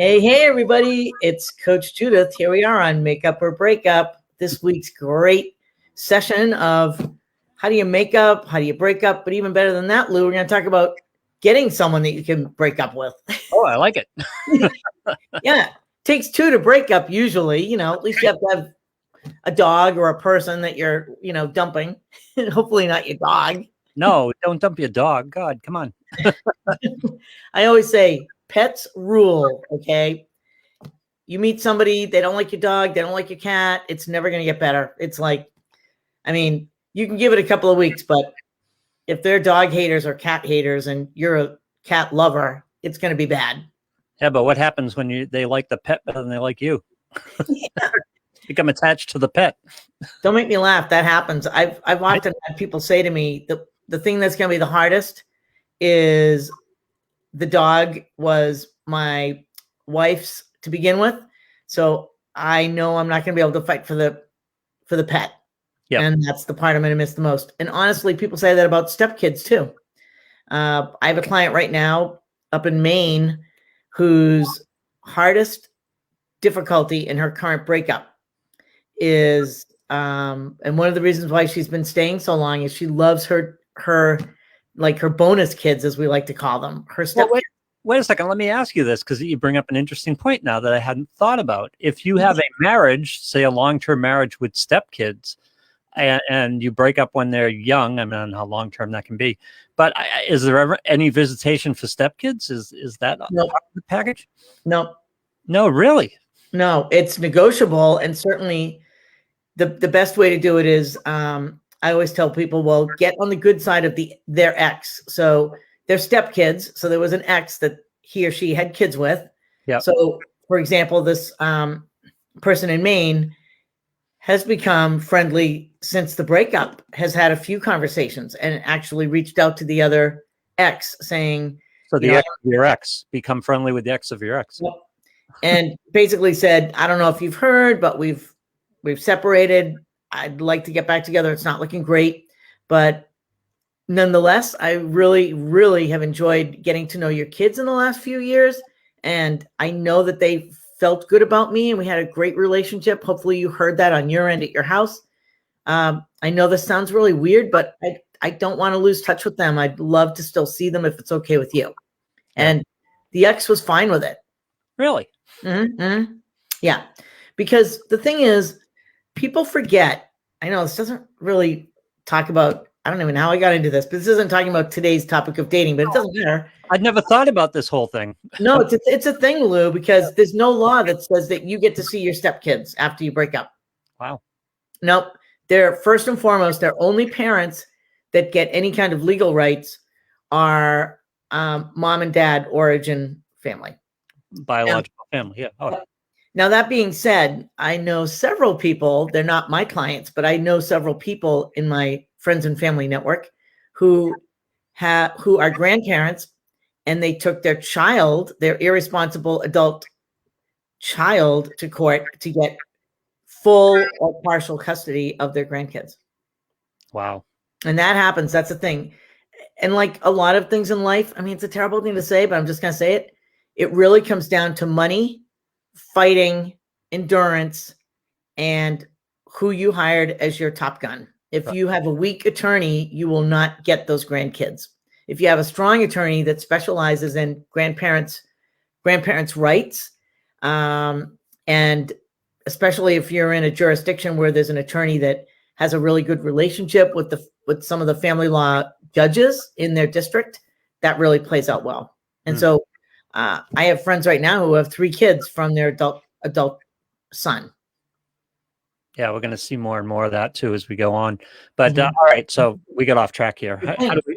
Hey, everybody. It's Coach Judith. Here we are on Makeup or Breakup. This week's great session of how do you make up? How do you break up? But even better than that, Lou, we're going to talk about getting someone that you can break up with. Oh, I like it. Yeah. Takes two to break up usually. At least you have to have a dog or a person that you're, dumping. Hopefully not your dog. No, don't dump your dog. God, come on. I always say pets rule, okay? You meet somebody, they don't like your dog, they don't like your cat, it's never going to get better. It's like, you can give it a couple of weeks, but if they're dog haters or cat haters and you're a cat lover, it's going to be bad. Yeah, but what happens when they like the pet better than they like you? Yeah. Become attached to the pet. Don't make me laugh. That happens. I've often had people say to me, the thing that's going to be the hardest is the dog was my wife's to begin with. So I know I'm not going to be able to fight for the pet. Yep. And that's the part I'm going to miss the most. And honestly, people say that about stepkids too. I have a client right now up in Maine whose hardest difficulty in her current breakup is, and one of the reasons why she's been staying so long is she loves her bonus kids, as we like to call them, her step. Well, wait a second. Let me ask you this, because you bring up an interesting point now that I hadn't thought about. If you have a marriage, say a long-term marriage with stepkids, and you break up when they're young, I mean, how long-term that can be, but is there ever any visitation for stepkids? Is that nope. part of the package? No. No, really? No, it's negotiable, and certainly the best way to do it is, I always tell people, well, get on the good side of their ex. So they're stepkids. So there was an ex that he or she had kids with. Yeah. So, for example, this person in Maine has become friendly since the breakup, has had a few conversations, and actually reached out to the other ex saying, so the ex of your ex, become friendly with the ex of your ex. And basically said, I don't know if you've heard, but we've separated. I'd like to get back together. It's not looking great, but nonetheless, I really, really have enjoyed getting to know your kids in the last few years. And I know that they felt good about me and we had a great relationship. Hopefully you heard that on your end at your house. I know this sounds really weird, but I don't want to lose touch with them. I'd love to still see them if it's okay with you. Yeah. And the ex was fine with it. Really? Mm-hmm. Yeah. Because the thing is, people forget, I know this doesn't really talk about, I don't even know how I got into this, but this isn't talking about today's topic of dating, but it doesn't matter. I'd never thought about this whole thing. No, it's a thing, Lou, because there's no law that says that you get to see your stepkids after you break up. Wow. Nope. They're first and foremost, they're only parents that get any kind of legal rights are mom and dad origin family. Biological family, yeah. Oh. Now, that being said, I know several people, they're not my clients, but I know several people in my friends and family network who are grandparents, and they took their child, their irresponsible adult child, to court to get full or partial custody of their grandkids. Wow. And that happens. That's the thing. And like a lot of things in life, I mean, it's a terrible thing to say, but I'm just going to say it. It really comes down to money, fighting, endurance, and who you hired as your top gun. If you have a weak attorney, you will not get those grandkids. If you have a strong attorney that specializes in grandparents' rights, and especially if you're in a jurisdiction where there's an attorney that has a really good relationship with some of the family law judges in their district, that really plays out well. And so I have friends right now who have 3 kids from their adult son. Yeah, we're going to see more and more of that too as we go on. But all right, so we got off track here.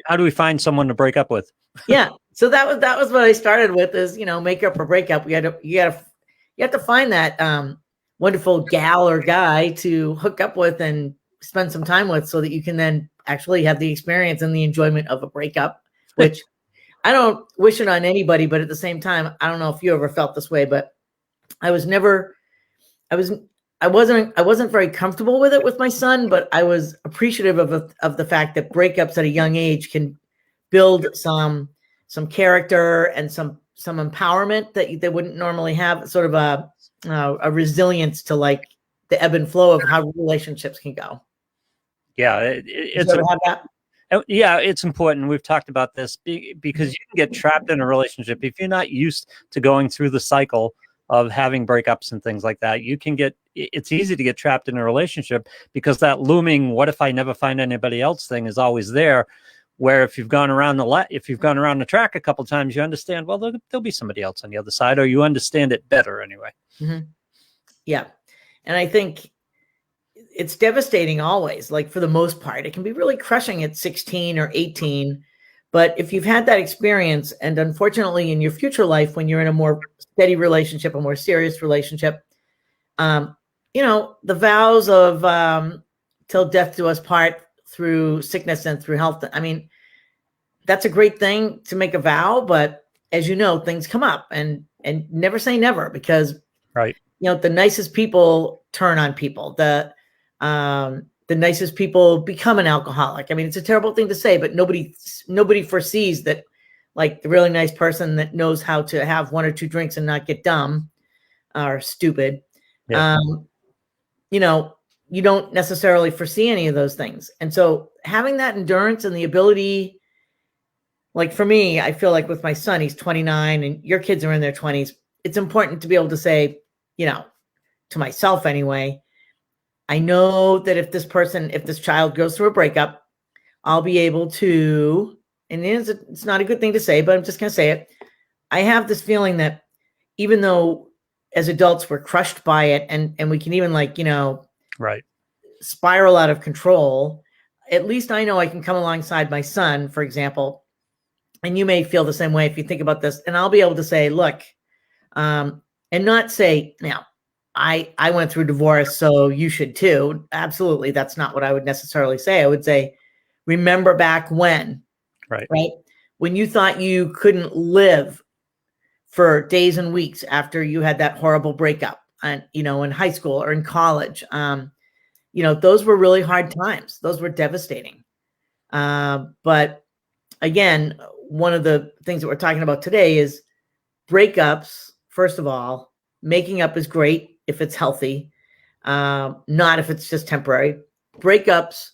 How do we find someone to break up with? Yeah, so that was what I started with is, make up or break up. You have to find that wonderful gal or guy to hook up with and spend some time with, so that you can then actually have the experience and the enjoyment of a breakup, which I don't wish it on anybody, but at the same time, I don't know if you ever felt this way, but I wasn't very comfortable with it with my son, but I was appreciative of the fact that breakups at a young age can build some character and some some empowerment that they wouldn't normally have, sort of a resilience to like the ebb and flow of how relationships can go. Yeah, Did it's you ever have that? yeah, it's important. We've talked about this because you can get trapped in a relationship if you're not used to going through the cycle of having breakups and things like that. It's easy to get trapped in a relationship because that looming "what if I never find anybody else" thing is always there. Where if you've gone around the track a couple of times, you understand, well, there'll be somebody else on the other side, or you understand it better anyway. Mm-hmm. Yeah. And I think it's devastating always, like for the most part. It can be really crushing at 16 or 18. But if you've had that experience, and unfortunately in your future life, when you're in a more steady relationship, a more serious relationship, the vows of till death do us part, through sickness and through health. I mean, that's a great thing to make a vow, but as you know, things come up, and never say never, because right. The nicest people turn on people. The nicest people become an alcoholic. I mean, it's a terrible thing to say, but nobody foresees that, like, the really nice person that knows how to have one or two drinks and not get dumb or stupid. Yeah. You don't necessarily foresee any of those things. And so having that endurance and the ability, like for me, I feel like with my son, he's 29 and your kids are in their 20s. It's important to be able to say, to myself anyway, I know that if this child goes through a breakup, I'll be able to, and it's not a good thing to say, but I'm just going to say it. I have this feeling that even though as adults we're crushed by it, and we can even right, spiral out of control, at least I know I can come alongside my son, for example, and you may feel the same way if you think about this, and I'll be able to say, look, and not say, now, I went through divorce, so you should too. Absolutely. That's not what I would necessarily say. I would say, remember back when, right? When you thought you couldn't live for days and weeks after you had that horrible breakup, and, in high school or in college, those were really hard times. Those were devastating. But again, one of the things that we're talking about today is breakups. First of all, making up is great if it's healthy, not if it's just temporary. Breakups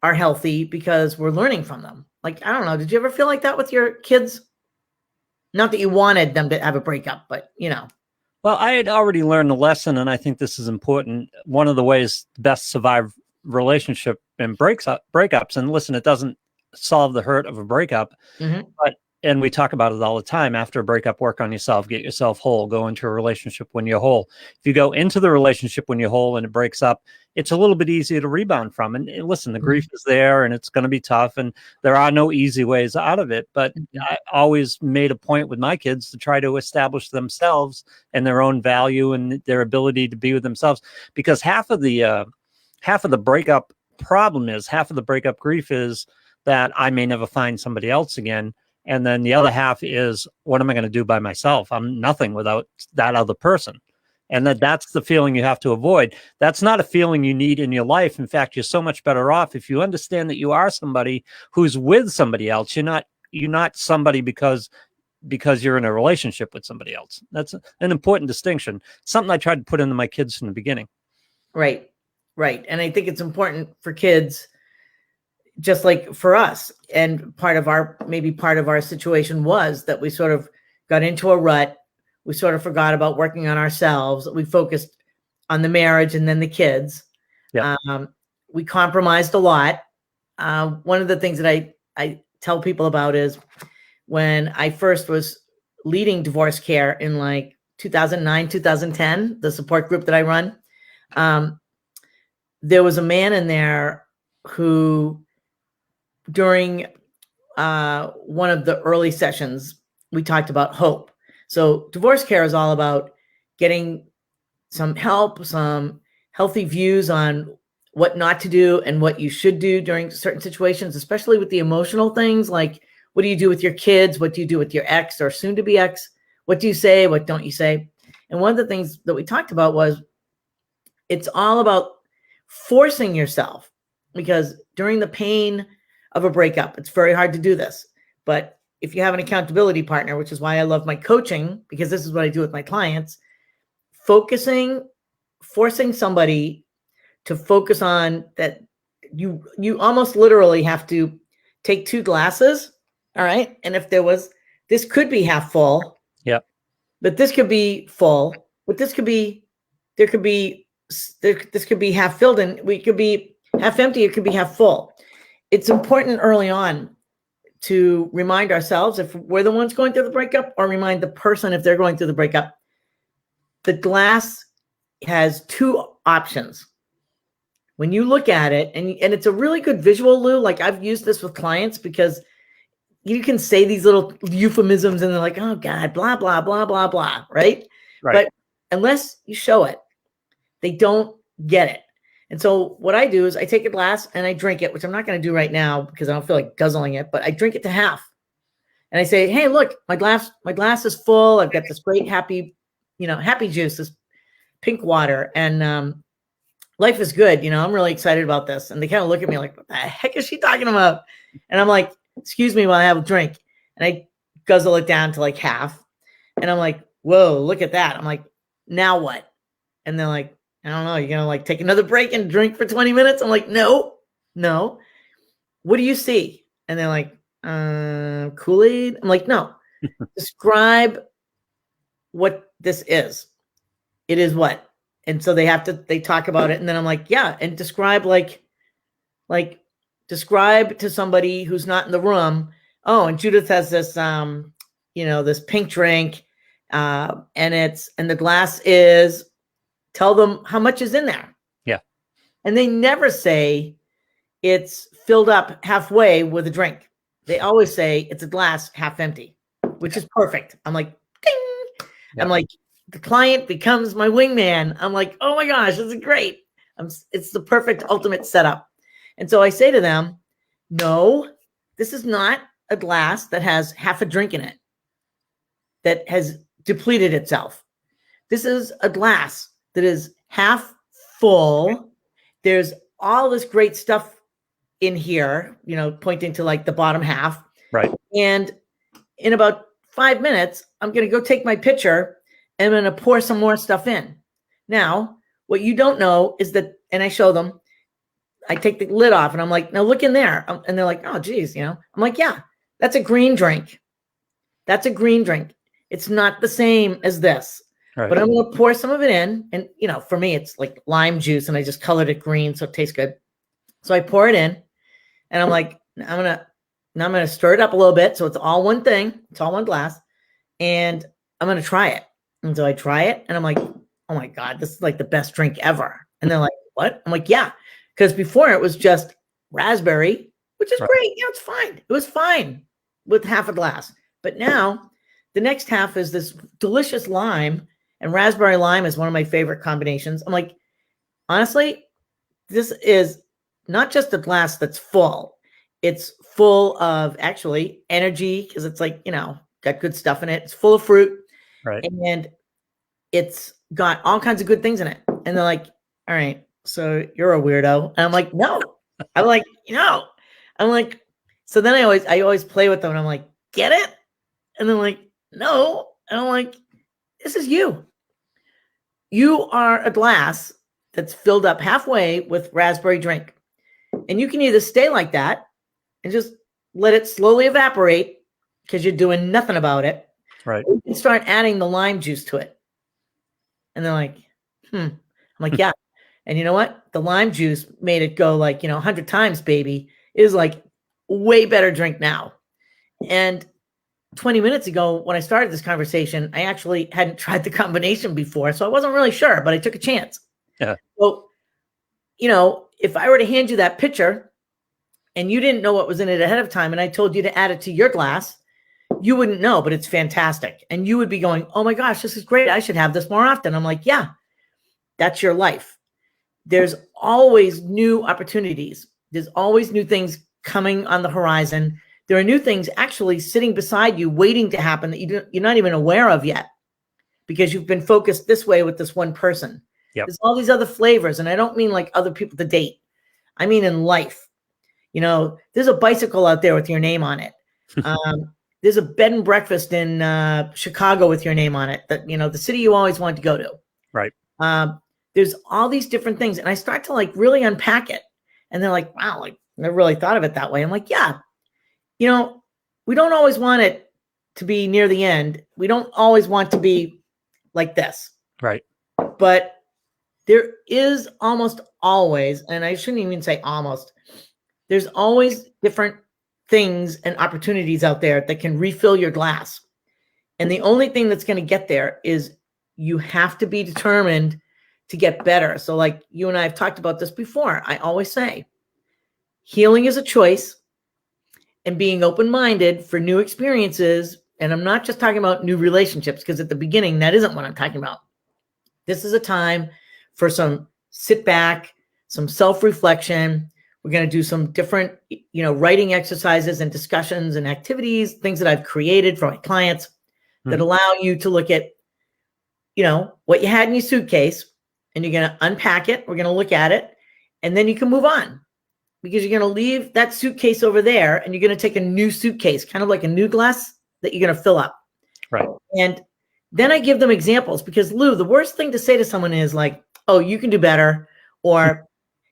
are healthy because we're learning from them. Like, I don't know, did you ever feel like that with your kids? Not that you wanted them to have a breakup, but Well, I had already learned a lesson, and I think this is important. One of the ways to best survive relationship and breakups, and listen, it doesn't solve the hurt of a breakup, and we talk about it all the time. After a breakup, work on yourself, get yourself whole, go into a relationship when you're whole. If you go into the relationship when you're whole and it breaks up, it's a little bit easier to rebound from. And listen, the grief is there and it's going to be tough, and there are no easy ways out of it. But I always made a point with my kids to try to establish themselves and their own value and their ability to be with themselves, because half of the breakup problem is, half of the breakup grief is that I may never find somebody else again. And then the other half is, what am I going to do by myself? I'm nothing without that other person. And that's the feeling you have to avoid. That's not a feeling you need in your life. In fact, you're so much better off if you understand that you are somebody who's with somebody else. You're not somebody because you're in a relationship with somebody else. That's an important distinction. Something I tried to put into my kids from the beginning. Right. And I think it's important for kids, just like for us. And part of our situation was that we sort of got into a rut. We sort of forgot about working on ourselves. We focused on the marriage and then the kids. Yeah. We compromised a lot. One of the things that I tell people about is when I first was leading divorce care in like 2009, 2010, the support group that I run, there was a man in there who, during one of the early sessions, we talked about hope. So divorce care is all about getting some help, some healthy views on what not to do and what you should do during certain situations, especially with the emotional things, like what do you do with your kids? What do you do with your ex or soon to be ex? What do you say? What don't you say? And one of the things that we talked about was it's all about forcing yourself, because during the pain of a breakup, it's very hard to do this, but if you have an accountability partner, which is why I love my coaching, because this is what I do with my clients, forcing somebody to focus on that. You almost literally have to take 2 glasses. All right. And if this could be half full. Yep. But this could be full, but this could be half filled, and we could be half empty. It could be half full. It's important early on to remind ourselves if we're the ones going through the breakup, or remind the person if they're going through the breakup. The glass has 2 options. When you look at it, and it's a really good visual, Lou. Like, I've used this with clients because you can say these little euphemisms and they're like, oh God, blah, blah, blah, blah, blah. Right. But unless you show it, they don't get it. And so what I do is I take a glass and I drink it, which I'm not going to do right now because I don't feel like guzzling it, but I drink it to half. And I say, hey, look, my glass is full. I've got this great happy juice, this pink water. And life is good. I'm really excited about this. And they kind of look at me like, what the heck is she talking about? And I'm like, excuse me while I have a drink. And I guzzle it down to like half. And I'm like, whoa, look at that. I'm like, now what? And they're like, I don't know. You're going to like take another break and drink for 20 minutes? I'm like, no. What do you see? And they're like, Kool-Aid. I'm like, no. Describe what this is. It is what? And so they talk about it. And then I'm like, yeah. And describe describe to somebody who's not in the room. Oh, and Judith has this, this pink drink, and the glass is, tell them how much is in there. Yeah. And they never say it's filled up halfway with a drink. They always say it's a glass half empty, which is perfect. I'm like, ding. Yeah. I'm like, the client becomes my wingman. I'm like, oh my gosh, this is great. It's the perfect ultimate setup. And so I say to them, no, this is not a glass that has half a drink in it that has depleted itself. This is a glass that is half full. There's all this great stuff in here, pointing to like the bottom half. Right. And in about 5 minutes, I'm going to go take my pitcher and I'm going to pour some more stuff in. Now, what you don't know is that, and I show them, I take the lid off and I'm like, now look in there. And they're like, oh, geez, I'm like, yeah, that's a green drink. That's a green drink. It's not the same as this. Right. But I'm going to pour some of it in. And, for me, it's like lime juice and I just colored it green so it tastes good. So I pour it in and I'm like, I'm going to stir it up a little bit. So it's all one thing. It's all one glass. And I'm going to try it. And so I try it and I'm like, oh my God, this is like the best drink ever. And they're like, what? I'm like, yeah. Because before it was just raspberry, which is great. Yeah, it's fine. It was fine with half a glass. But now the next half is this delicious lime, and raspberry lime is one of my favorite combinations. I'm like, honestly, this is not just a glass that's full. It's full of actually energy because it's like, got good stuff in it. It's full of fruit. Right. And it's got all kinds of good things in it. And they're like, all right, so you're a weirdo. And I'm like, no. I'm like, no. I'm like, so then I always play with them and I'm like, get it? And they're like, no. And I'm like, this is you. You are a glass that's filled up halfway with raspberry drink. And you can either stay like that and just let it slowly evaporate because you're doing nothing about it. Right. Or you can start adding the lime juice to it. And they're like, I'm like, yeah. And you know what? The lime juice made it go like, 100 times, baby. It is like way better drink now. And 20 minutes ago, when I started this conversation, I actually hadn't tried the combination before. So I wasn't really sure, but I took a chance. Yeah. So, if I were to hand you that pitcher and you didn't know what was in it ahead of time, and I told you to add it to your glass, you wouldn't know, but it's fantastic. And you would be going, oh my gosh, this is great. I should have this more often. I'm like, yeah, that's your life. There's always new opportunities. There's always new things coming on the horizon. There are new things actually sitting beside you, waiting to happen that you're not even aware of yet because you've been focused this way with this one person. Yep. There's all these other flavors. And I don't mean like other people to date. I mean in life. There's a bicycle out there with your name on it. there's a bed and breakfast in Chicago with your name on it, that, the city you always wanted to go to. Right. There's all these different things. And I start to like really unpack it. And they're like, wow, like I never really thought of it that way. I'm like, yeah, we don't always want it to be near the end. We don't always want to be like this. Right. But there is almost always, and I shouldn't even say almost, there's always different things and opportunities out there that can refill your glass. And the only thing that's going to get there is you have to be determined to get better. So like you and I have talked about this before, I always say healing is a choice, and being open-minded for new experiences. And I'm not just talking about new relationships, because at the beginning, that isn't what I'm talking about. This is a time for some sit back, some self-reflection. We're going to do some different, writing exercises and discussions and activities, things that I've created for my clients that allow you to look at, what you had in your suitcase, and you're going to unpack it. We're going to look at it, and then you can move on, because you're going to leave that suitcase over there, and you're going to take a new suitcase, kind of like a new glass that you're going to fill up. Right. And then I give them examples, because Lou, the worst thing to say to someone is like, oh, you can do better. Or,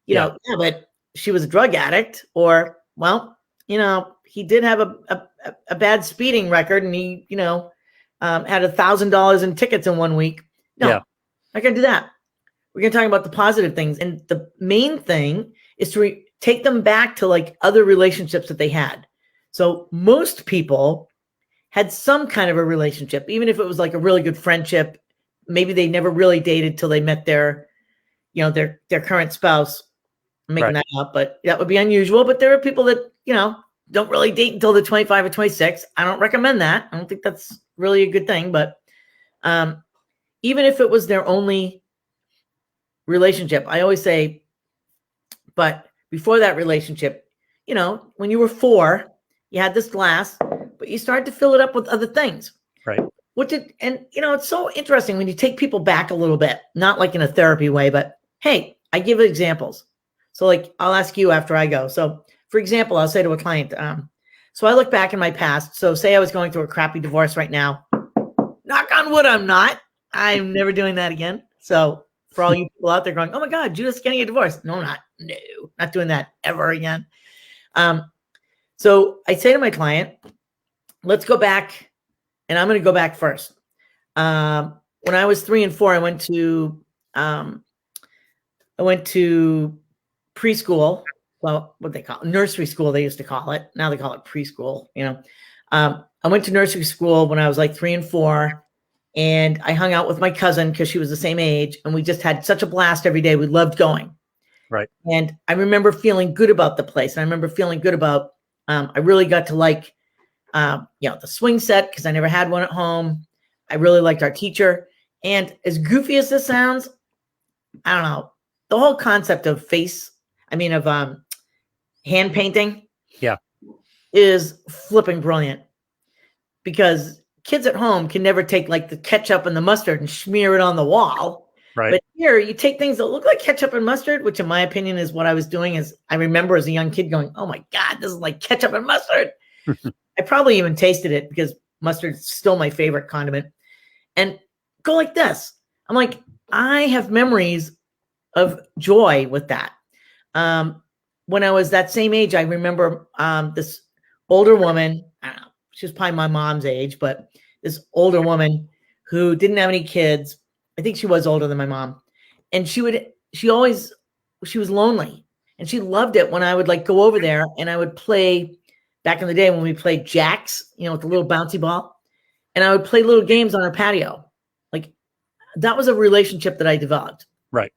yeah, but she was a drug addict. Or, well, he did have a bad speeding record, and he, had $1,000 in tickets in 1 week. No, I'm not going to do that. We're going to talk about the positive things. And the main thing is to take them back to like other relationships that they had. So most people had some kind of a relationship, even if it was like a really good friendship. Maybe they never really dated till they met their current spouse. I'm making that up, but that would be unusual. But there are people that, don't really date until they're 25 or 26. I don't recommend that. I don't think that's really a good thing. But even if it was their only relationship, I always say, but before that relationship, when you were 4, you had this glass, but you started to fill it up with other things. Right. It's so interesting when you take people back a little bit, not like in a therapy way, but hey, I give examples. So like, I'll ask you after I go. So for example, I'll say to a client, so I look back in my past. So say I was going through a crappy divorce right now. Knock on wood, I'm not. I'm never doing that again. So for all you people out there going, oh my God, Judith's getting a divorce. No, not doing that ever again. So I say to my client, let's go back, and I'm going to go back first. When I was 3 and 4, I went to preschool. Well, what they call it, nursery school, they used to call it. Now they call it preschool. I went to nursery school when I was like 3 and 4, and I hung out with my cousin because she was the same age, and we just had such a blast every day. We loved going. Right. And I remember feeling good about the place. And I remember feeling good about, I really got to like, the swing set, because I never had one at home. I really liked our teacher. And as goofy as this sounds, I don't know, the whole concept of hand painting is flipping brilliant, because kids at home can never take like the ketchup and the mustard and smear it on the wall. Right. But here you take things that look like ketchup and mustard, which in my opinion is what I was doing. Is I remember as a young kid going, oh my God, this is like ketchup and mustard. I probably even tasted it, because mustard's still my favorite condiment, and go like this. I'm like, I have memories of joy with that. When I was that same age, I remember this older woman, I don't know, she was probably my mom's age, but this older woman who didn't have any kids. I think she was older than my mom. And she was lonely, and she loved it when I would like go over there and I would play, back in the day when we played jacks, with the little bouncy ball, and I would play little games on her patio. Like, that was a relationship that I developed. Right.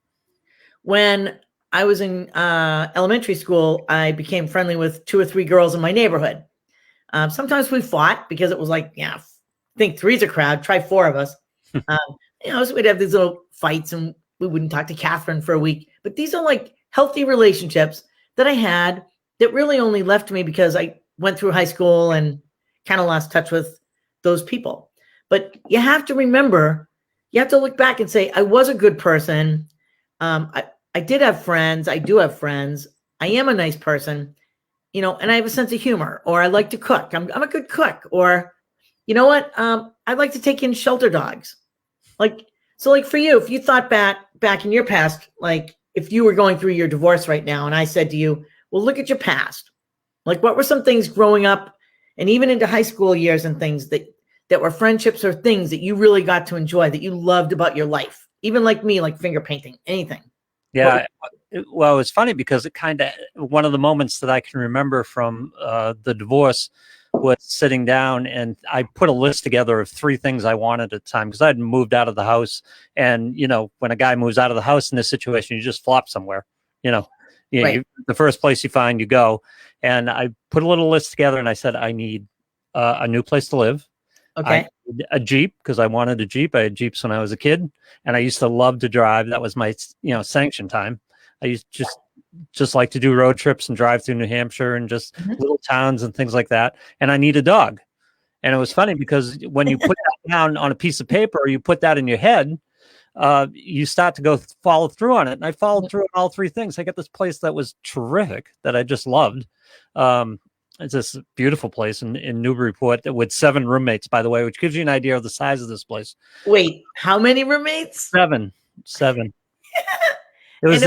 When I was in elementary school, I became friendly with 2 or 3 girls in my neighborhood. Sometimes we fought, because it was like, I think 3's a crowd, try 4 of us. So we'd have these little fights, and we wouldn't talk to Catherine for a week. But these are like healthy relationships that I had that really only left me because I went through high school and kind of lost touch with those people. But you have to remember, you have to look back and say, I was a good person. I did have friends. I do have friends. I am a nice person. and I have a sense of humor, or I like to cook. I'm a good cook, or you know what? I'd like to take in shelter dogs. Like, so like for you, if you thought back in your past, like if you were going through your divorce right now and I said to you, well, look at your past. Like what were some things growing up and even into high school years and things that were friendships or things that you really got to enjoy that you loved about your life? Even like me, like finger painting, anything. Yeah. Well, it's funny because it kind of, one of the moments that I can remember from the divorce was sitting down and I put a list together of 3 things I wanted at the time because I had moved out of the house. And, when a guy moves out of the house in this situation, you just flop somewhere, Right. the first place you find, you go. And I put a little list together and I said, I need a new place to live. Okay. I need a Jeep because I wanted a Jeep. I had Jeeps when I was a kid and I used to love to drive. That was my, sanction time. I used just like to do road trips and drive through New Hampshire and just little towns and things like that. And I need a dog. And it was funny because when you put that down on a piece of paper or you put that in your head, you start to follow through on it. And I followed through on all 3 things. I got this place that was terrific that I just loved. It's this beautiful place in Newburyport with 7 roommates, by the way, which gives you an idea of the size of this place. Wait, how many roommates? 7. It was,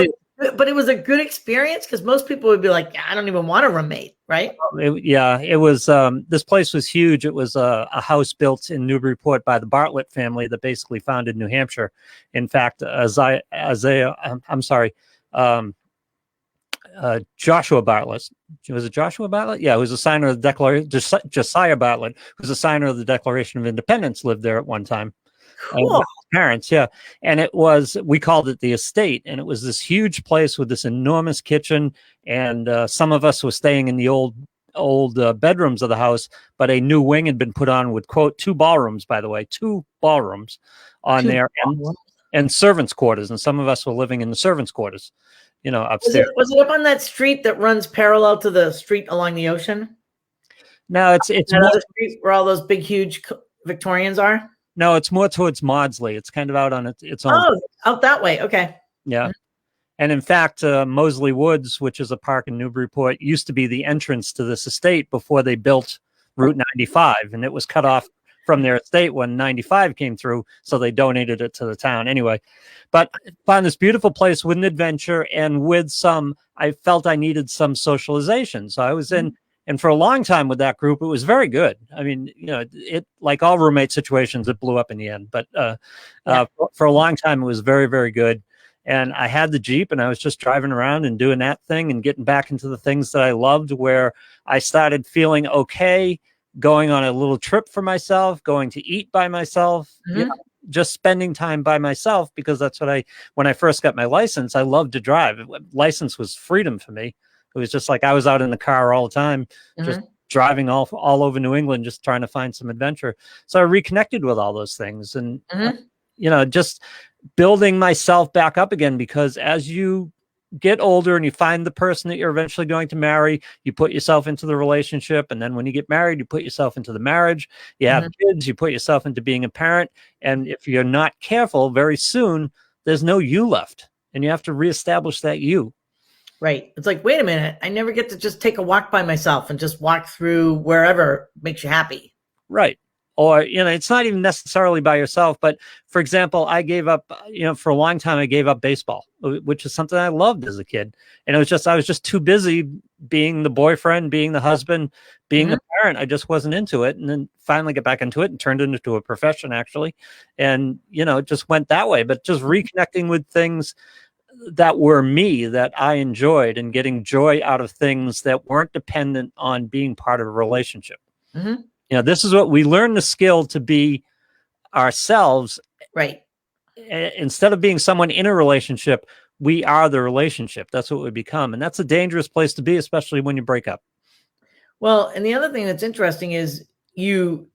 but it was a good experience because most people would be like, I don't even want a roommate, right? It was, this place was huge. It was a house built in Newburyport by the Bartlett family that basically founded New Hampshire. In fact, Joshua Bartlett. Was it Joshua Bartlett? Yeah, who was a signer of the Declaration. Josiah Bartlett, who's a signer of the Declaration of Independence, lived there at one time. Cool. Parents, yeah. And we called it the estate, and it was this huge place with this enormous kitchen. And some of us were staying in the old bedrooms of the house, but a new wing had been put on with, quote, 2 ballrooms, by the way, 2 ballrooms on there, and servants' quarters. And some of us were living in the servants' quarters. Upstairs. Was it up on that street that runs parallel to the street along the ocean? No, it's another street where all those big, huge Victorians are. No, it's more towards Maudsley. It's kind of out on its own. Oh, out that way. Okay. Yeah. And in fact, Moseley Woods, which is a park in Newburyport, used to be the entrance to this estate before they built Route 95, and it was cut off from their estate when 95 came through, so they donated it to the town anyway. But I found this beautiful place with an adventure and with I felt I needed some socialization. So I was in, and for a long time with that group, it was very good. I mean, it, like all roommate situations, it blew up in the end. But for a long time, it was very, very good. And I had the Jeep and I was just driving around and doing that thing and getting back into the things that I loved, where I started feeling okay, going on a little trip for myself, going to eat by myself, just spending time by myself, because that's what when I first got my license, I loved to drive. License was freedom for me. It was just like I was out in the car all the time, just driving all over New England, just trying to find some adventure. So I reconnected with all those things and, just building myself back up again, because as you get older and you find the person that you're eventually going to marry, you put yourself into the relationship. And then when you get married, you put yourself into the marriage, you have kids, you put yourself into being a parent. And if you're not careful, very soon, there's no you left and you have to reestablish that you. Right. It's like, wait a minute, I never get to just take a walk by myself and just walk through wherever makes you happy. Right. Or, it's not even necessarily by yourself, but for example, I gave up, for a long time, I gave up baseball, which is something I loved as a kid. And I was just too busy being the boyfriend, being the husband, being the parent. I just wasn't into it. And then finally got back into it and turned it into a profession, actually. And, it just went that way, but just reconnecting with things that were me, that I enjoyed, and getting joy out of things that weren't dependent on being part of a relationship. This is what we learn, the skill to be ourselves. Right. Instead of being someone in a relationship, we are the relationship. That's what we become. And that's a dangerous place to be, especially when you break up. Well, and the other thing that's interesting is you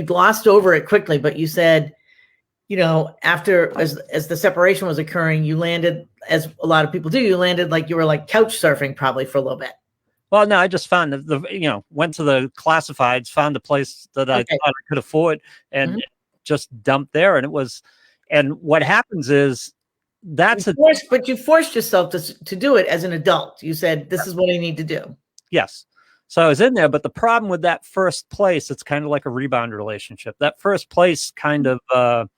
glossed over it quickly, but you said, after, as the separation was occurring, you landed, as a lot of people do, you landed like you were like couch surfing probably for a little bit. Well, no, I just found went to the classifieds, found a place that I thought I could afford, and just dumped there. And what happens is but you forced yourself to do it as an adult. You said, this is what I need to do. Yes. So I was in there, but the problem with that first place, it's kind of like a rebound relationship. That first place kind of,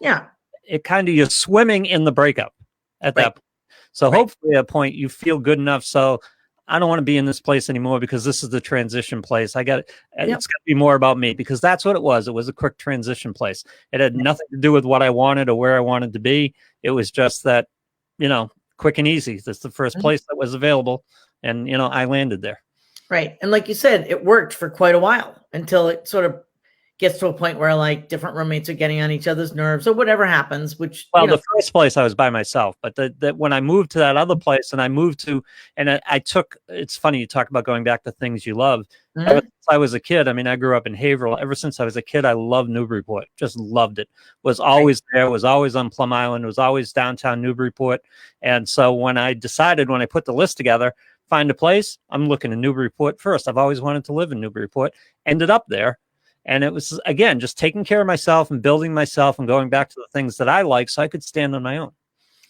Yeah. you're swimming in the breakup at that Right. point. So Right. hopefully at a point you feel good enough. So I don't want to be in this place anymore because this is the transition place. It's got to be more about me, because that's what it was. It was a quick transition place. It had nothing to do with what I wanted or where I wanted to be. It was just that, quick and easy. That's the first place that was available. And, I landed there. Right. And like you said, it worked for quite a while until it sort of gets to a point where like different roommates are getting on each other's nerves or whatever happens, which, the first place I was by myself, but that when I moved to that other place and I took, it's funny, you talk about going back to things you love. Ever since I was a kid, I mean, I grew up in Haverhill. Ever since I was a kid, I loved Newburyport, just loved it. Was always there, was always on Plum Island, was always downtown Newburyport. And so when I put the list together, find a place, I'm looking in Newburyport first. I've always wanted to live in Newburyport, ended up there. And it was, again, just taking care of myself and building myself and going back to the things that I like so I could stand on my own.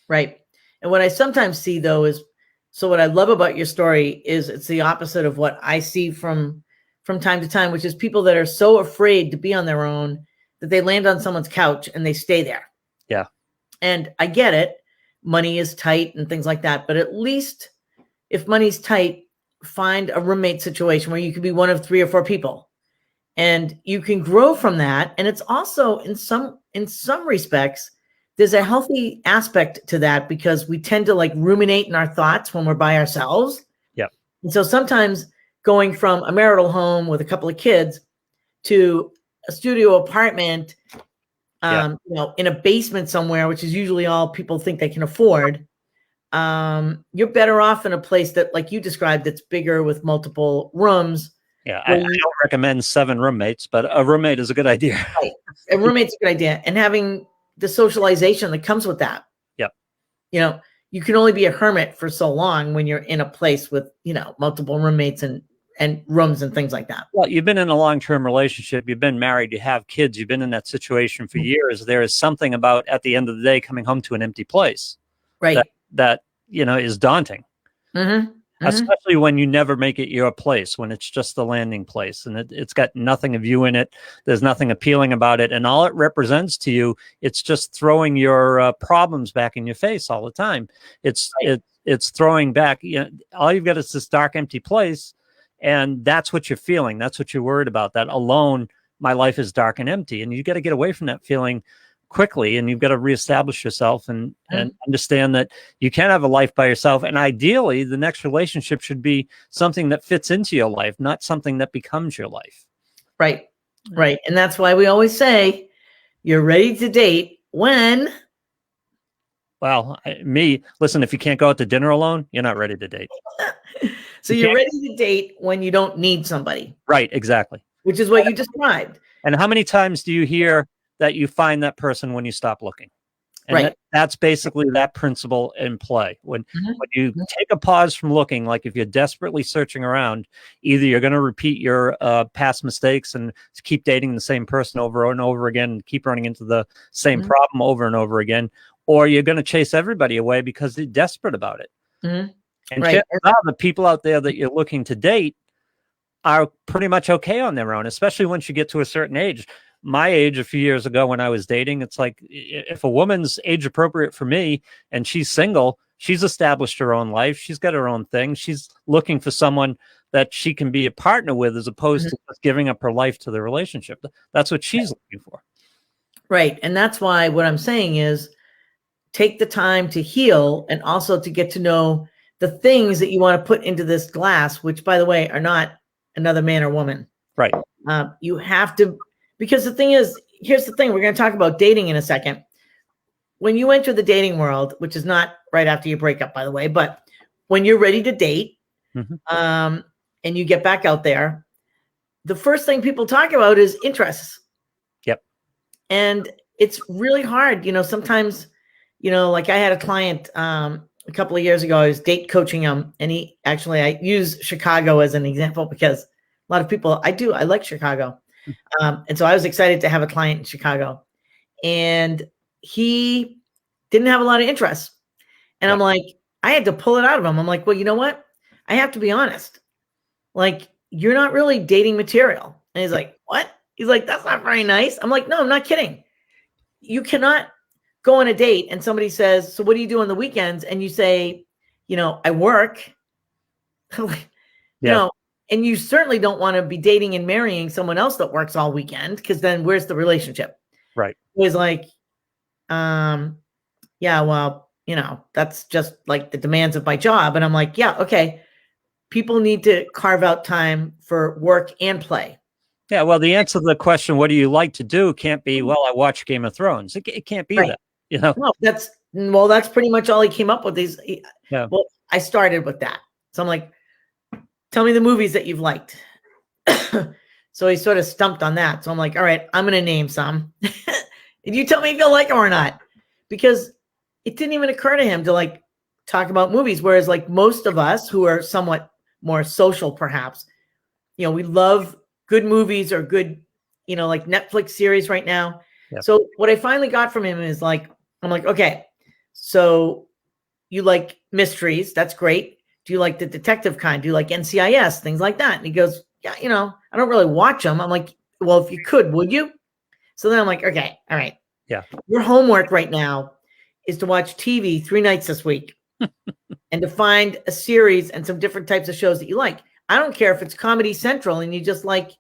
Right. And what I sometimes see, though, is, so what I love about your story is it's the opposite of what I see from time to time, which is people that are so afraid to be on their own that they land on someone's couch and they stay there. Yeah. And I get it. Money is tight and things like that. But at least if money's tight, find a roommate situation where you could be one of 3 or 4 people. And you can grow from that. And it's also in some respects, there's a healthy aspect to that because we tend to like ruminate in our thoughts when we're by ourselves. Yeah. And so sometimes going from a marital home with a couple of kids to a studio apartment, in a basement somewhere, which is usually all people think they can afford, you're better off in a place that, like you described, that's bigger with multiple rooms. Yeah, I don't recommend 7 roommates, but a roommate is a good idea. Right. A roommate's a good idea. And having the socialization that comes with that. Yep. You can only be a hermit for so long when you're in a place with, multiple roommates and rooms and things like that. Well, you've been in a long-term relationship, you've been married, you have kids, you've been in that situation for years. There is something about, at the end of the day, coming home to an empty place. Right. That is daunting. Mm-hmm. Especially when you never make it your place, when it's just the landing place and it's got nothing of you in it. There's nothing appealing about it. And all it represents to you, it's just throwing your problems back in your face all the time. It's throwing back, all you've got is this dark, empty place. And that's what you're feeling. That's what you're worried about. That alone, my life is dark and empty. And you got to get away from that feeling quickly, and you've got to reestablish yourself and understand that you can have a life by yourself. And ideally, the next relationship should be something that fits into your life, not something that becomes your life. Right. Right. And that's why we always say you're ready to date when. Well, listen, if you can't go out to dinner alone, you're not ready to date. So you're ready to date when you don't need somebody. Right. Exactly. Which is what you described. And how many times do you hear that you find that person when you stop looking? And right. That's basically that principle in play. When you take a pause from looking, like if you're desperately searching around, either you're going to repeat your past mistakes and keep dating the same person over and over again and keep running into the same problem over and over again, or you're going to chase everybody away because you're desperate about it. And the people out there that you're looking to date are pretty much okay on their own, especially once you get to a certain age. My age a few years ago when I was dating, it's like if a woman's age appropriate for me and she's single, she's established her own life. She's got her own thing. She's looking for someone that she can be a partner with as opposed to just giving up her life to the relationship. That's what she's looking for. Right. And that's why what I'm saying is take the time to heal and also to get to know the things that you want to put into this glass, which, by the way, are not another man or woman. Right. You have to. Because the thing is, here's the thing, we're going to talk about dating in a second. When you enter the dating world, which is not right after you break up, by the way, but when you're ready to date and you get back out there, the first thing people talk about is interests. Yep. And it's really hard. Sometimes, like I had a client a couple of years ago, I was date coaching him, and I use Chicago as an example because a lot of people, I like Chicago. And so I was excited to have a client in Chicago, and he didn't have a lot of interest. And I'm like, I had to pull it out of him. I'm like, well, you know what? I have to be honest. like, you're not really dating material. And he's like, what? He's like, that's not very nice. I'm like, no, I'm not kidding. You cannot go on a date and somebody says, so what do you do on the weekends? And you say, I work. You know, and you certainly don't want to be dating and marrying someone else that works all weekend, because then where's the relationship? Right. It was like, yeah, well, that's just like the demands of my job. And I'm like, yeah, okay. People need to carve out time for work and play. Yeah, well, the answer to the question, what do you like to do, can't be, well, I watch Game of Thrones. It can't be that, No, that's pretty much all he came up with. Yeah. Well, I started with that. So I'm like, tell me the movies that you've liked. So he sort of stumped on that. So I'm like, all right, I'm going to name some. And you tell me if you like them or not. Because it didn't even occur to him to like talk about movies. Whereas like most of us who are somewhat more social, perhaps, we love good movies or good, like Netflix series right now. Yep. So what I finally got from him is like, I'm like, okay, so you like mysteries. That's great. Do you like the detective kind? Do you like NCIS? Things like that. And he goes, yeah, I don't really watch them. I'm like, well, if you could, would you? So then I'm like, okay, all right. Yeah. Your homework right now is to watch TV 3 nights this week and to find a series and some different types of shows that you like. I don't care if it's Comedy Central and you just like,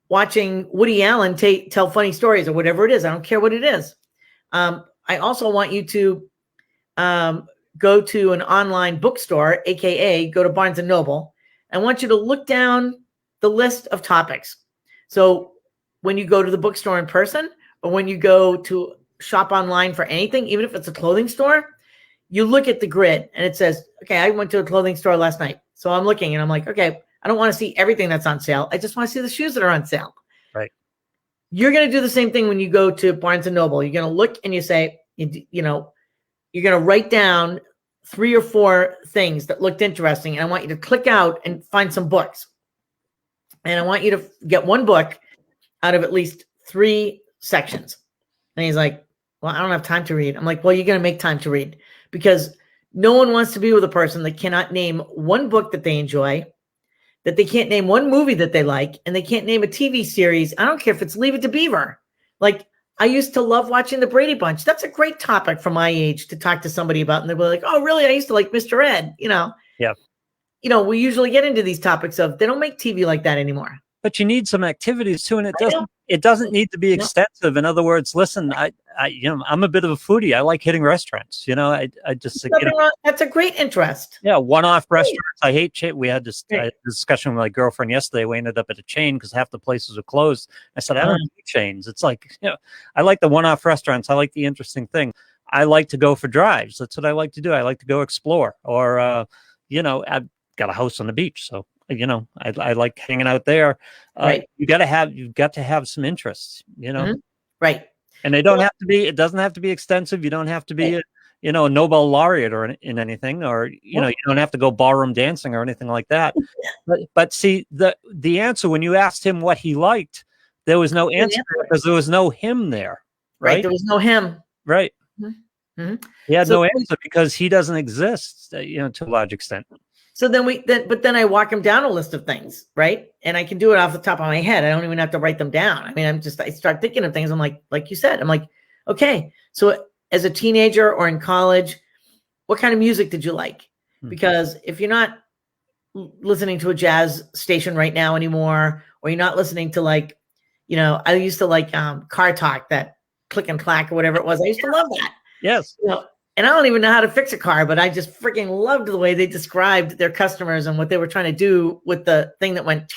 watching Woody Allen tell funny stories or whatever it is. I don't care what it is. I also want you to go to an online bookstore, AKA go to Barnes & Noble. I want you to look down the list of topics. So when you go to the bookstore in person or when you go to shop online for anything, even if it's a clothing store, you look at the grid and it says, okay, I went to a clothing store last night. So I'm looking and I'm like, okay, I don't want to see everything that's on sale. I just want to see the shoes that are on sale. Right. You're going to do the same thing when you go to Barnes & Noble. You're going to look and you say, you're going to write down 3 or 4 things that looked interesting. And I want you to click out and find some books. And I want you to get one book out of at least 3 sections. And he's like, well, I don't have time to read. I'm like, well, you're going to make time to read, because no one wants to be with a person that cannot name one book that they enjoy, that they can't name one movie that they like, and they can't name a TV series. I don't care if it's Leave It to Beaver. Like, I used to love watching the Brady Bunch. That's a great topic for my age to talk to somebody about. And they'll be like, oh, really? I used to like Mr. Ed, Yeah. We usually get into these topics of, they don't make TV like that anymore. But you need some activities too, and it doesn't need to be extensive. In other words, listen, I'm a bit of a foodie. I like hitting restaurants. I just that's a great interest. Yeah, one-off restaurants. I hate we had this discussion with my girlfriend yesterday. We ended up at a chain because half the places were closed. I said, I don't do chains. It's like, I like the one-off restaurants. I like the interesting thing. I like to go for drives. That's what I like to do. I like to go explore. Or I've got a house on the beach, so I like hanging out there. Right. You've got to have some interests, Mm-hmm. Right. And they don't have to be, it doesn't have to be extensive. You don't have to be, a Nobel laureate or in anything, or, you don't have to go ballroom dancing or anything like that. But see, the answer, when you asked him what he liked, there was no answer because there was no him there. Right. There was no him. Right. Mm-hmm. He had no answer because he doesn't exist, to a large extent. So then I walk him down a list of things, right? And I can do it off the top of my head. I don't even have to write them down. I mean, I start thinking of things. I'm like you said, I'm like, okay, so as a teenager or in college, what kind of music did you like? Mm-hmm. Because if you're not listening to a jazz station right now anymore, or you're not listening to like, I used to like Car Talk, that Click and Clack or whatever it was. I used to love that. Yes. And I don't even know how to fix a car, but I just freaking loved the way they described their customers and what they were trying to do with the thing that went.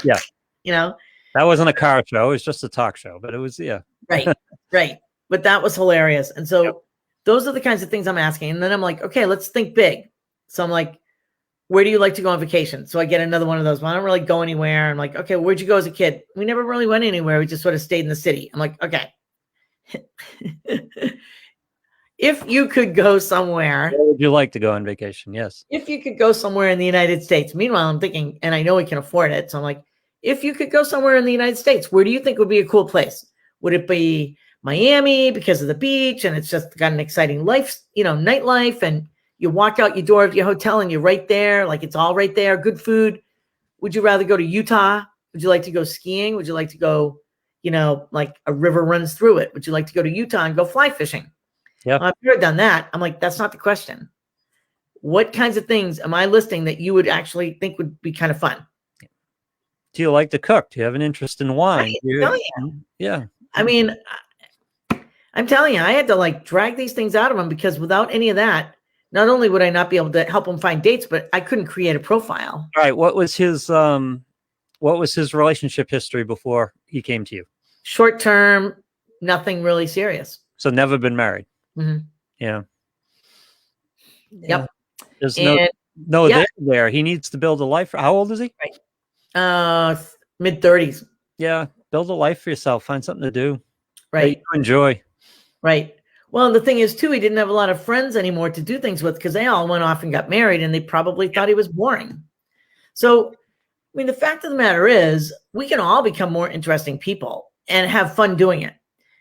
Yeah. That wasn't a car show. It was just a talk show, but it was, yeah. Right. But that was hilarious. And so those are the kinds of things I'm asking. And then I'm like, okay, let's think big. So I'm like, where do you like to go on vacation? So I get another one of those. Well, I don't really go anywhere. I'm like, okay, where'd you go as a kid? We never really went anywhere. We just sort of stayed in the city. I'm like, okay. If you could go somewhere, where would you like to go on vacation? Yes. If you could go somewhere in the United States. Meanwhile, I'm thinking, and I know we can afford it. So I'm like, if you could go somewhere in the United States, where do you think would be a cool place? Would it be Miami because of the beach and it's just got an exciting life, nightlife, and You walk out your door of your hotel and you're right there, like it's all right there, good food. Would you rather go to Utah? Would you like to go skiing? Would you like to go, like a river runs through it? Would you like to go to Utah and go fly fishing? Yeah. I've never done that. I'm like, that's not the question. What kinds of things am I listing that you would actually think would be kind of fun? Do you like to cook? Do you have an interest in wine? Yeah. I mean, I'm telling you, I had to like drag these things out of him because without any of that, not only would I not be able to help him find dates, but I couldn't create a profile. All right. What was his relationship history before he came to you? Short term, nothing really serious. So never been married. Mm-hmm. Yeah. Yep. There's there. He needs to build a life. How old is he? Right. Mid-30s. Yeah. Build a life for yourself. Find something to do. Right. That you enjoy. Right. Well, the thing is, too, he didn't have a lot of friends anymore to do things with because they all went off and got married and they probably thought he was boring. So, I mean, the fact of the matter is we can all become more interesting people and have fun doing it.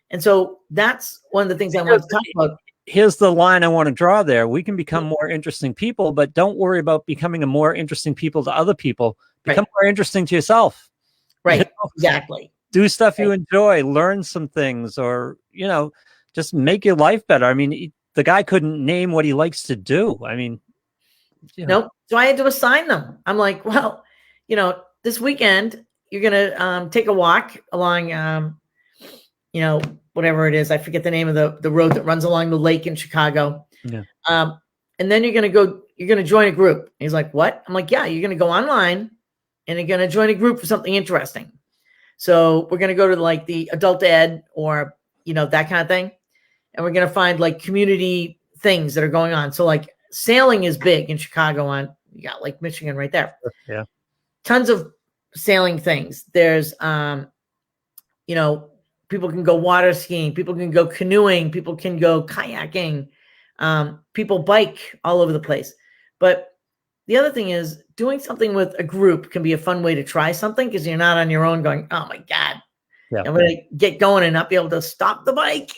And so that's one of the things I want to talk about. Here's the line I want to draw there. We can become more interesting people, but don't worry about becoming a more interesting people to other people. Become more interesting to yourself. Right. You know? Exactly. Do stuff you enjoy, learn some things, or, just make your life better. I mean, the guy couldn't name what he likes to do. I mean, Nope. So I had to assign them. I'm like, well, this weekend you're going to take a walk along, whatever it is. I forget the name of the road that runs along the lake in Chicago. Yeah. And then you're going to join a group. He's like, what? I'm like, yeah, you're going to go online and you're going to join a group for something interesting. So we're going to go to like the adult ed or, that kind of thing. And we're going to find like community things that are going on. So like sailing is big in Chicago you got Lake Michigan right there. Yeah. Tons of sailing things. There's, people can go water skiing, people can go canoeing, people can go kayaking, people bike all over the place. But the other thing is doing something with a group can be a fun way to try something because you're not on your own going, oh my God, I'm going to get going and not be able to stop the bike.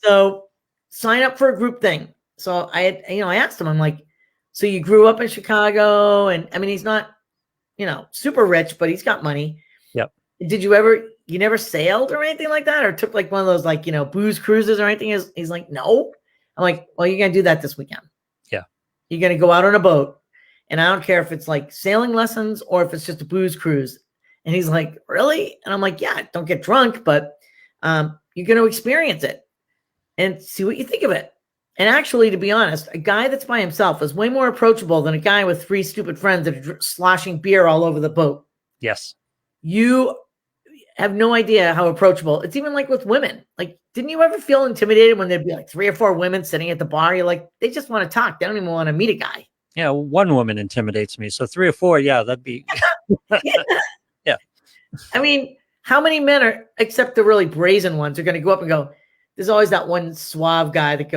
So sign up for a group thing. So I asked him, I'm like, so you grew up in Chicago and I mean, he's not, super rich, but he's got money. Yep. Did you never sailed or anything like that? Or took like one of those, like, booze cruises or anything? He's like, no. I'm like, well, you're going to do that this weekend. Yeah. You're going to go out on a boat. And I don't care if it's like sailing lessons or if it's just a booze cruise. And he's like, really? And I'm like, yeah, don't get drunk, but you're going to experience it and see what you think of it. And actually, to be honest, a guy that's by himself is way more approachable than a guy with 3 stupid friends that are sloshing beer all over the boat. Yes. You have no idea how approachable. It's even like with women. Like, didn't you ever feel intimidated when there'd be like 3 or 4 women sitting at the bar? You're like, they just want to talk. They don't even want to meet a guy. Yeah, one woman intimidates me. So 3 or 4, yeah, that'd be. Yeah. I mean, how many men are, except the really brazen ones, are going to go up and go, there's always that one suave guy that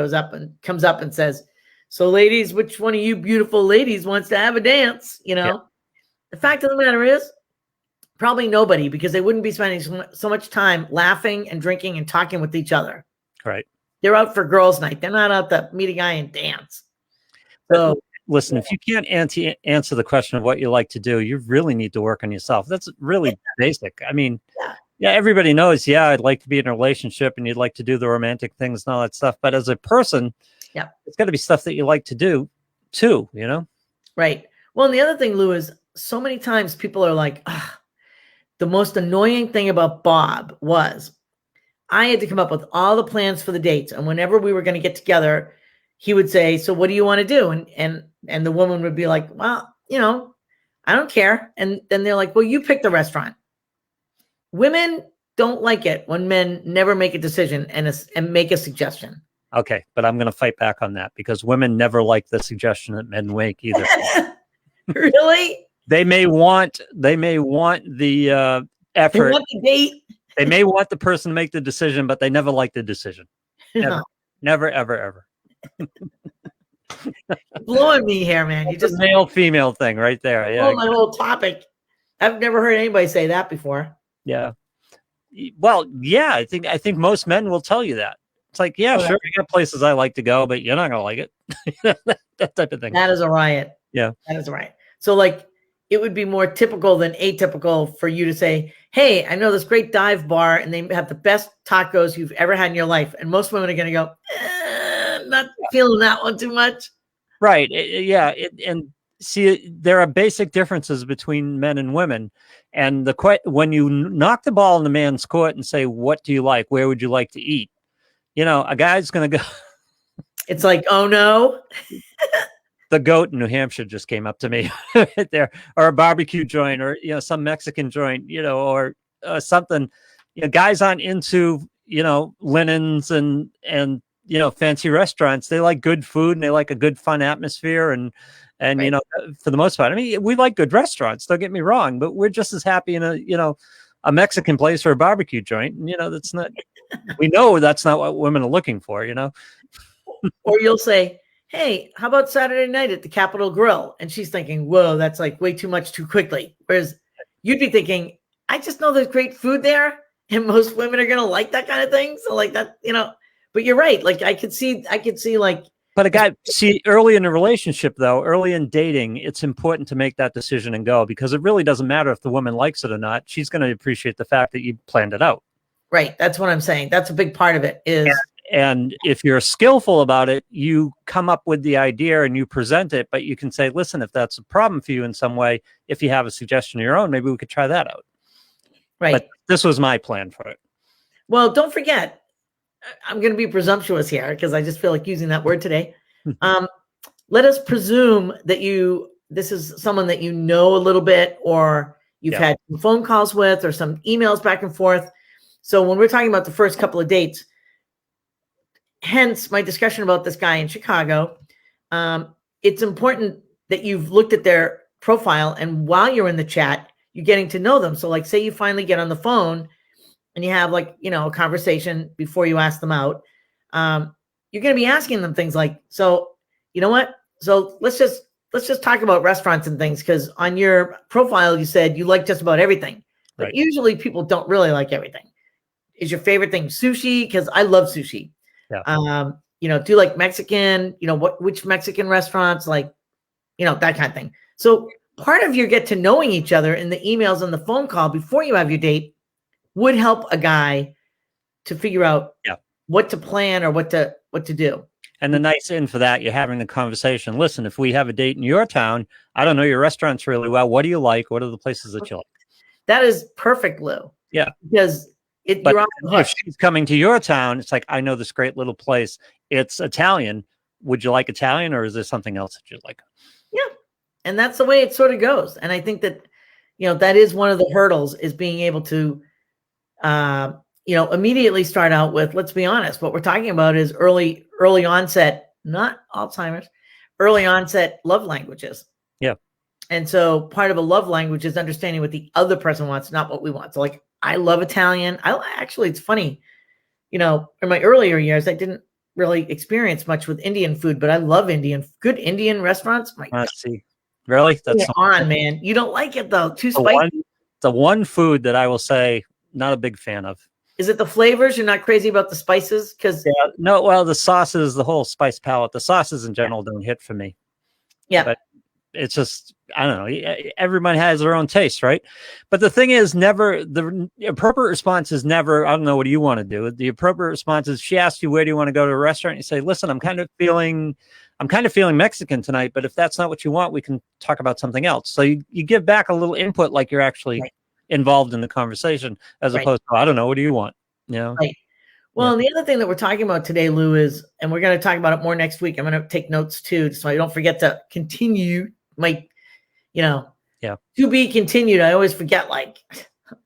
comes up and says, so ladies, which one of you beautiful ladies wants to have a dance? The fact of the matter is probably nobody, because they wouldn't be spending so much time laughing and drinking and talking with each other. Right. They're out for girls' night. They're not out to meet a guy and dance. So listen, if you can't answer the question of what you like to do, you really need to work on yourself. That's really basic. I mean, yeah, everybody knows, I'd like to be in a relationship and you'd like to do the romantic things and all that stuff. But as a person, it's got to be stuff that you like to do too, Right. Well, and the other thing, Lou, is so many times people are like, the most annoying thing about Bob was I had to come up with all the plans for the dates. And whenever we were going to get together, he would say, so what do you want to do? And the woman would be like, well, I don't care. And then they're like, well, you pick the restaurant. Women don't like it when men never make a decision and make a suggestion. Okay, but I'm going to fight back on that because women never like the suggestion that men make either. Really? They may want the effort. They want the date. They may want the person to make the decision, but they never like the decision. Never, never, ever, ever. Blowing me here, man. You just male female thing right there. Yeah, my whole topic. I've never heard anybody say that before. Yeah. Well, yeah, I think most men will tell you that. It's like, yeah, Oh, sure, I got places I like to go, but you're not gonna like it. That type of thing. that is a riot. Yeah. That is a riot. So like it would be more typical than atypical for you to say, hey, I know this great dive bar and they have the best tacos you've ever had in your life. And most women are going to go, not feeling that one too much. Right. And see, there are basic differences between men and women. And when you knock the ball in the man's court and say, what do you like? Where would you like to eat? You know, a guy's going to go. It's like, oh no. The Goat in New Hampshire just came up to me right there, or a barbecue joint, or, you know, some Mexican joint, you know, or something. You know, guys aren't into, you know, linens and, you know, fancy restaurants. They like good food and they like a good fun atmosphere. And, Right. you know, for the most part, I mean, we like good restaurants, don't get me wrong, but we're just as happy in a Mexican place or a barbecue joint. And, you know, we know that's not what women are looking for, you know? Or you'll say, hey, how about Saturday night at the Capitol Grill? And she's thinking, whoa, that's like way too much too quickly. Whereas you'd be thinking, I just know there's great food there. And most women are going to like that kind of thing. So like that, you know, but you're right. Like I could see like. But a guy, see, early in a relationship, though, early in dating, it's important to make that decision and go, because it really doesn't matter if the woman likes it or not. She's going to appreciate the fact that you planned it out. Right. That's what I'm saying. That's a big part of it is. And if you're skillful about it, you come up with the idea and you present it, but you can say, listen, if that's a problem for you in some way, if you have a suggestion of your own, maybe we could try that out. Right. But this was my plan for it. Well, don't forget, I'm going to be presumptuous here because I just feel like using that word today. Let us presume that this is someone that you know a little bit, or you've had some phone calls with, or some emails back and forth. So when we're talking about the first couple of dates, hence my discussion about this guy in Chicago, it's important that you've looked at their profile, and while you're in the chat, you're getting to know them. So like, say you finally get on the phone and you have like, you know, a conversation before you ask them out. You're going to be asking them things like, so, you know what? So let's just talk about restaurants and things. Cause on your profile, you said you like just about everything, but Right. Usually people don't really like everything. Is your favorite thing sushi? Cause I love sushi. Yeah. You know, do you like Mexican, you know, which Mexican restaurants, like, you know, that kind of thing. So part of your get to knowing each other in the emails and the phone call before you have your date would help a guy to figure out what to plan or what to do. And the nice in for that, you're having the conversation. Listen, if we have a date in your town, I don't know your restaurants really well. What do you like? What are the places that you like? That is perfect, Lou. Yeah. Because But you're on the hook. if she's coming to your town, it's like, I know this great little place. It's Italian. Would you like Italian, or is there something else that you'd like? Yeah. And that's the way it sort of goes. And I think that, you know, that is one of the hurdles, is being able to, you know, immediately start out with, let's be honest, what we're talking about is early onset, not Alzheimer's, early onset love languages. Yeah. And so part of a love language is understanding what the other person wants, not what we want. So like, I love Italian. Actually, it's funny, you know, in my earlier years, I didn't really experience much with Indian food, but I love good Indian restaurants. See, really? That's on, man. You don't like it though. Too spicy. The one food that I will say, not a big fan of. Is it the flavors? You're not crazy about the spices? Because no, well, the sauces, the whole spice palette, the sauces in general don't hit for me. Yeah. But it's just, I don't know. Everyone has their own taste, right? But the thing is, the appropriate response is never, I don't know, what do you want to do? The appropriate response is, she asks you, where do you want to go to a restaurant? You say, listen, I'm kind of feeling Mexican tonight, but if that's not what you want, we can talk about something else. So you give back a little input, like you're actually involved in the conversation, as opposed to, I don't know, what do you want? You know? Right. Well, and the other thing that we're talking about today, Lou, is, and we're going to talk about it more next week. I'm going to take notes too, so I don't forget to continue my, you know, to be continued. I always forget like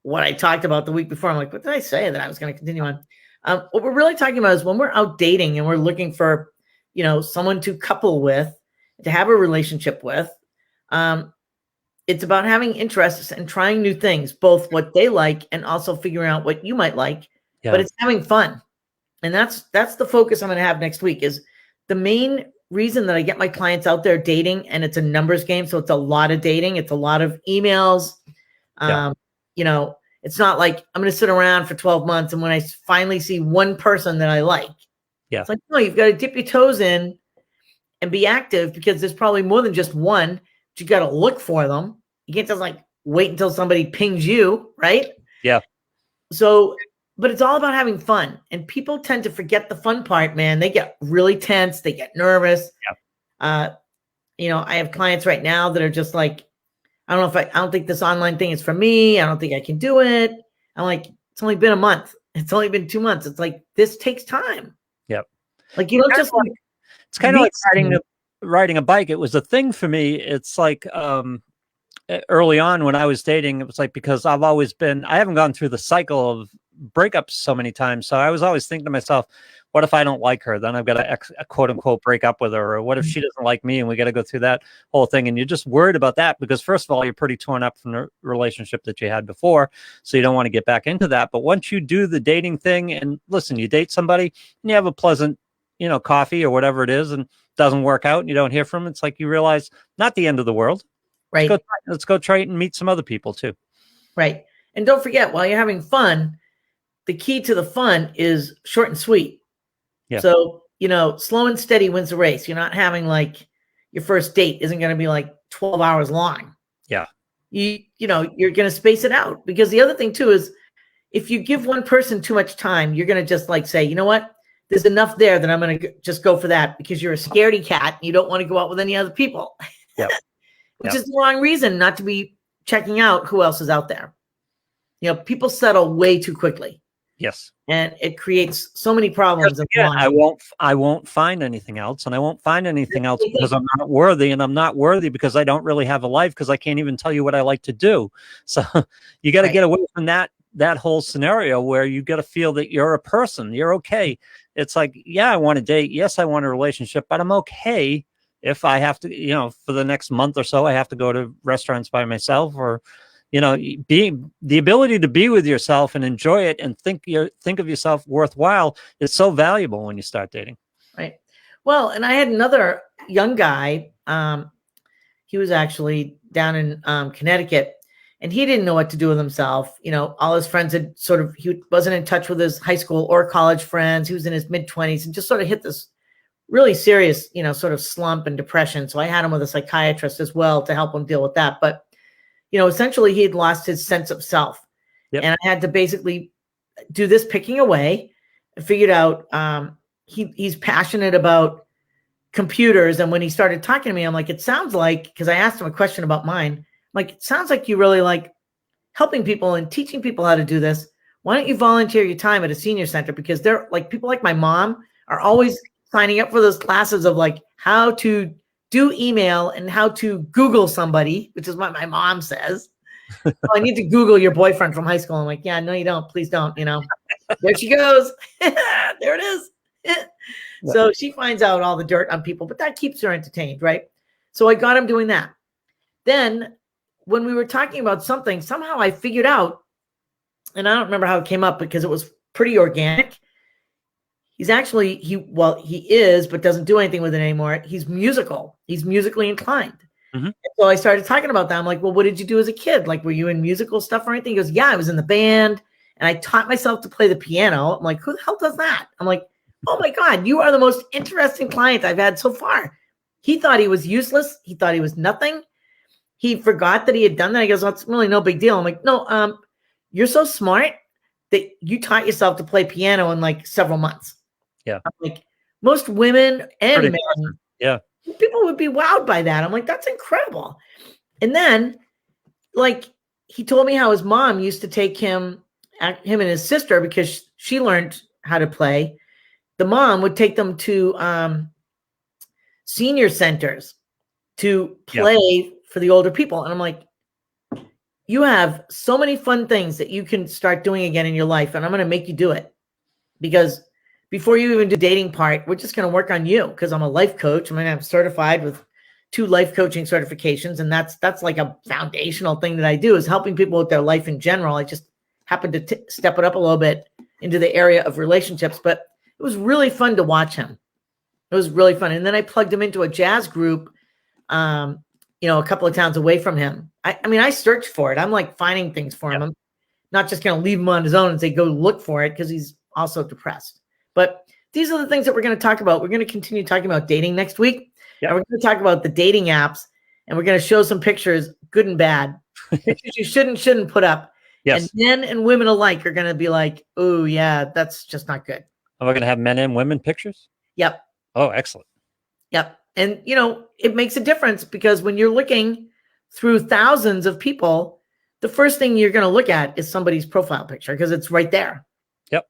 what I talked about the week before. I'm like, what did I say that I was going to continue on? What we're really talking about is when we're out dating and we're looking for, you know, someone to couple with, to have a relationship with. It's about having interests and trying new things, both what they like and also figuring out what you might like. Yeah. But it's having fun. And that's the focus I'm going to have next week. Is the main reason that I get my clients out there dating, and it's a numbers game. So it's a lot of dating. It's a lot of emails. You know, it's not like I'm going to sit around for 12 months. And when I finally see one person that I like, Yeah. It's like, no, you've got to dip your toes in and be active because there's probably more than just one, but you got to look for them. You can't just like wait until somebody pings you, right? Yeah. So, but it's all about having fun. And people tend to forget the fun part, man. They get really tense, they get nervous. You know, I have clients right now that are just like, I don't think this online thing is for me. I don't think I can do it. I'm like, it's only been a month. It's only been 2 months. It's like, this takes time. Yep. Like, you don't just like, it's kind of like riding a bike. It was a thing for me. It's like, early on when I was dating, it was like, because I haven't gone through the cycle of breakups so many times. So I was always thinking to myself, what if I don't like her? Then I've got to quote unquote break up with her. Or what if she doesn't like me and we got to go through that whole thing? And you're just worried about that because first of all, you're pretty torn up from the relationship that you had before. So you don't want to get back into that. But once you do the dating thing and listen, you date somebody and you have a pleasant, you know, coffee or whatever it is, and it doesn't work out and you don't hear from them, it's like you realize not the end of the world. right. Let's go try it and meet some other people too. Right. And don't forget, while you're having fun, the key to the fun is short and sweet. Yeah. So, you know, slow and steady wins the race. You're not having like your first date isn't going to be like 12 hours long. Yeah. You know, you're going to space it out because the other thing too is if you give one person too much time, you're going to just like say, you know what? There's enough there that I'm going to just go for that because you're a scaredy cat and you don't want to go out with any other people. Yeah. Which is the wrong reason not to be checking out who else is out there. You know, people settle way too quickly. Yes. And it creates so many problems. Yeah, I won't find anything else, and I won't find anything else because I'm not worthy, and I'm not worthy because I don't really have a life because I can't even tell you what I like to do. So you got to get away from that whole scenario where you got to feel that you're a person, you're okay. It's like, yeah, I want to date. Yes, I want a relationship, but I'm okay if I have to, you know, for the next month or so, I have to go to restaurants by myself or, you know, being the ability to be with yourself and enjoy it and think of yourself worthwhile is so valuable when you start dating. Right. Well, and I had another young guy. He was actually down in Connecticut and he didn't know what to do with himself. You know, all his friends had he wasn't in touch with his high school or college friends. He was in his mid-20s and just sort of hit this really serious, you know, sort of slump and depression. So I had him with a psychiatrist as well to help him deal with that. But, you know, essentially he had lost his sense of self. Yep. And I had to basically do this picking away. I figured out he's passionate about computers. And when he started talking to me, I'm like, it sounds like, because I asked him a question about mine, I'm like, it sounds like you really like helping people and teaching people how to do this. Why don't you volunteer your time at a senior center? Because they're like, people like my mom are always signing up for those classes of like how to do email and how to Google somebody, which is what my mom says. Oh, I need to Google your boyfriend from high school. I'm like, yeah, no, you don't. Please don't. You know, there she goes. There it is. So she finds out all the dirt on people, but that keeps her entertained, right? So I got him doing that. Then when we were talking about something, somehow I figured out, and I don't remember how it came up because it was pretty organic. He's actually, he is, but doesn't do anything with it anymore. He's musical. He's musically inclined. Mm-hmm. So I started talking about that. I'm like, well, what did you do as a kid? Like, were you in musical stuff or anything? He goes, yeah, I was in the band and I taught myself to play the piano. I'm like, who the hell does that? I'm like, oh my God, you are the most interesting client I've had so far. He thought he was useless. He thought he was nothing. He forgot that he had done that. He goes, well, it's really no big deal. I'm like, no, you're so smart that you taught yourself to play piano in like several months. Yeah. I'm like, most women and men, yeah, people would be wowed by that. I'm like, that's incredible. And then, like, he told me how his mom used to take him and his sister, because she learned how to play. The mom would take them to senior centers to play for the older people. And I'm like, you have so many fun things that you can start doing again in your life. And I'm going to make you do it, because before you even do the dating part, we're just going to work on you, because I'm a life coach. I'm going to have certified with 2 life coaching certifications. And that's like a foundational thing that I do, is helping people with their life in general. I just happened to step it up a little bit into the area of relationships, but it was really fun to watch him. It was really fun. And then I plugged him into a jazz group, you know, a couple of towns away from him. I mean, I searched for it. I'm like finding things for him. I'm not just going to leave him on his own and say, go look for it, because he's also depressed. But these are the things that we're going to talk about. We're going to continue talking about dating next week. Yep. And we're going to talk about the dating apps, and we're going to show some pictures, good and bad, pictures you shouldn't put up. Yes. And men and women alike are going to be like, oh, yeah, that's just not good. Are we going to have men and women pictures? Yep. Oh, excellent. Yep. And, it makes a difference because when you're looking through thousands of people, the first thing you're going to look at is somebody's profile picture because it's right there. Yep.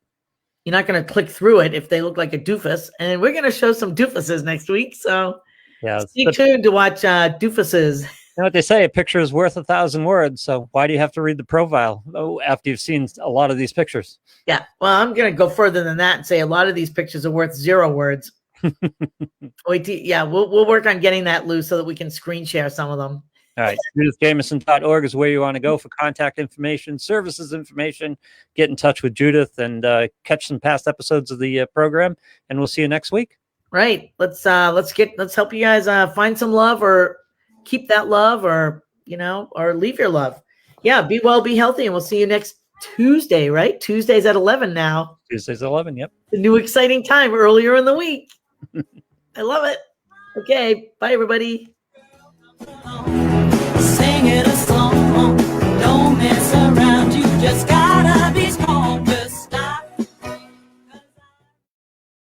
You're not going to click through it if they look like a doofus. And we're going to show some doofuses next week. So stay tuned to watch doofuses. You know what they say, a picture is worth 1,000 words. So why do you have to read the profile after you've seen a lot of these pictures? Yeah. Well, I'm going to go further than that and say a lot of these pictures are worth 0 words. We'll work on getting that loose so that we can screen share some of them. All right. JudithJamison.org is where you want to go for contact information, services information. Get in touch with Judith and catch some past episodes of the program. And we'll see you next week. Right. Let's help you guys find some love or keep that love or leave your love. Yeah. Be well, be healthy. And we'll see you next Tuesday, right? Tuesdays at 11 now. Tuesdays at 11. Yep. The new exciting time earlier in the week. I love it. Okay. Bye, everybody.